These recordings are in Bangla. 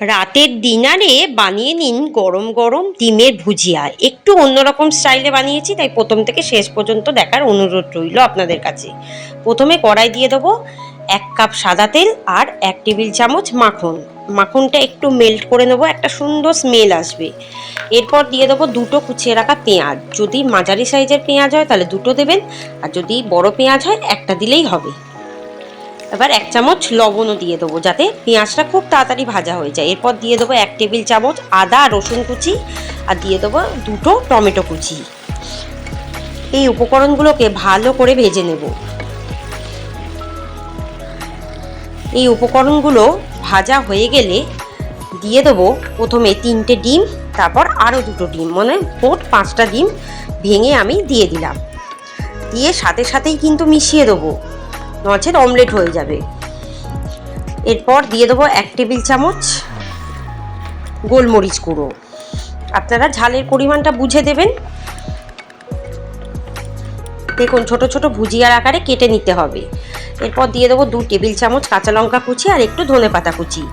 রাতের ডিনারে বানিয়ে নিন গরম গরম ডিমের ভুজিয়া। একটু অন্যরকম স্টাইলে বানিয়েছি, তাই প্রথম থেকে শেষ পর্যন্ত দেখার অনুরোধ রইল আপনাদের কাছে। প্রথমে কড়াই দিয়ে দেবো 1 কাপ সাদা তেল আর 1 টেবিল চামচ মাখন। মাখনটা একটু মেল্ট করে নেবো, একটা সুন্দর স্মেল আসবে। এরপর দিয়ে দেবো 2টো কুচিয়ে রাখা পেঁয়াজ। যদি মাঝারি সাইজের পেঁয়াজ হয় তাহলে 2টো দেবেন, আর যদি বড় পেঁয়াজ হয় একটা দিলেই হবে। এবার 1 চামচ লবণও দিয়ে দেবো, যাতে পেঁয়াজটা খুব তাড়াতাড়ি ভাজা হয়ে যায়। এরপর দিয়ে দেবো 1 টেবিল চামচ আদা রসুন কুচি, আর দিয়ে দেবো 2টো টমেটো কুচি। এই উপকরণগুলোকে ভালো করে ভেজে নেব। এই উপকরণগুলো ভাজা হয়ে গেলে দিয়ে দেবো প্রথমে 3টে ডিম, তারপর আরও 2টো ডিম, মানে মোট 5টা ডিম ভেঙে আমি দিয়ে দিলাম। দিয়ে সাথে সাথেই কিন্তু মিশিয়ে দেবো, নচেত অমলেট হয়ে যাবে। এরপর দিয়ে দেবো 1 টেবিল চামচ গোলমরিচ গুঁড়ো। আপনারা ঝালের পরিমাণটা বুঝে দেবেন। দেখুন ছোট ছোট ভুজিয়ার আকারে কেটে নিতে হবে। এরপর দিয়ে দেবো 2 টেবিল চামচ কাঁচা লঙ্কা কুচি আর একটু ধনেপাতা কুচি।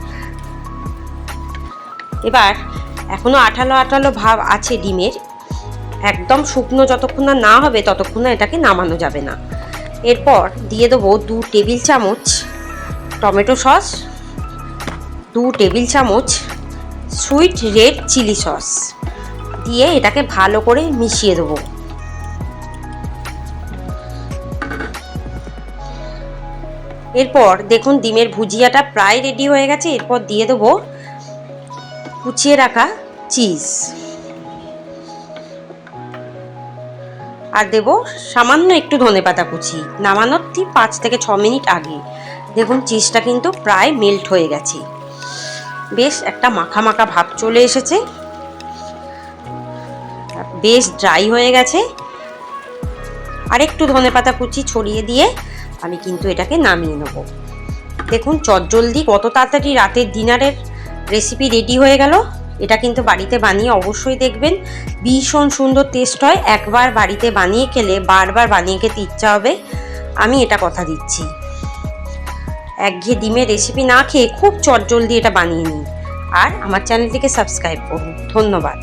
এবার এখনও আঠালো আঠালো ভাব আছে ডিমের, একদম শুকনো যতক্ষণ না হবে ততক্ষণ এটাকে নামানো যাবে না। এরপর দিয়ে দেবো 2 টেবিল চামচ টমেটো সস, 2 টেবিল চামচ সুইট রেড চিলি সস দিয়ে এটাকে ভালো করে মিশিয়ে দেবো। এরপর দেখুন ডিমের ভুজিয়াটা প্রায় রেডি হয়ে গেছে। এরপর দিয়ে দেবো কুচিয়ে রাখা চিজ, আর দেবো সামান্য একটু ধনেপাতা কুচি। নামানোর ঠিক 5 থেকে 6 মিনিট আগে। দেখুন চিজটা কিন্তু প্রায় মেল্ট হয়ে গেছে, বেশ একটা মাখা মাখা ভাব চলে এসেছে, বেশ ড্রাই হয়ে গেছে। আর একটু ধনেপাতা কুচি ছড়িয়ে দিয়ে আমি কিন্তু এটাকে নামিয়ে নেব। দেখুন চটজলদি কত তাড়াতাড়ি রাতের ডিনারের রেসিপি রেডি হয়ে গেল। এটা কিন্তু বাড়িতে বানিয়ে অবশ্যই দেখবেন, ভীষণ সুন্দর টেস্ট হয়। একবার বাড়িতে বানিয়ে খেলে বারবার বানিয়ে খেতে ইচ্ছা হবে, আমি এটা কথা দিচ্ছি। একঘেয়ে ডিমের রেসিপি না খেয়ে খুব চটজলদি এটা বানিয়ে নিন। আর আমার চ্যানেলটিকে সাবস্ক্রাইব করুন। ধন্যবাদ।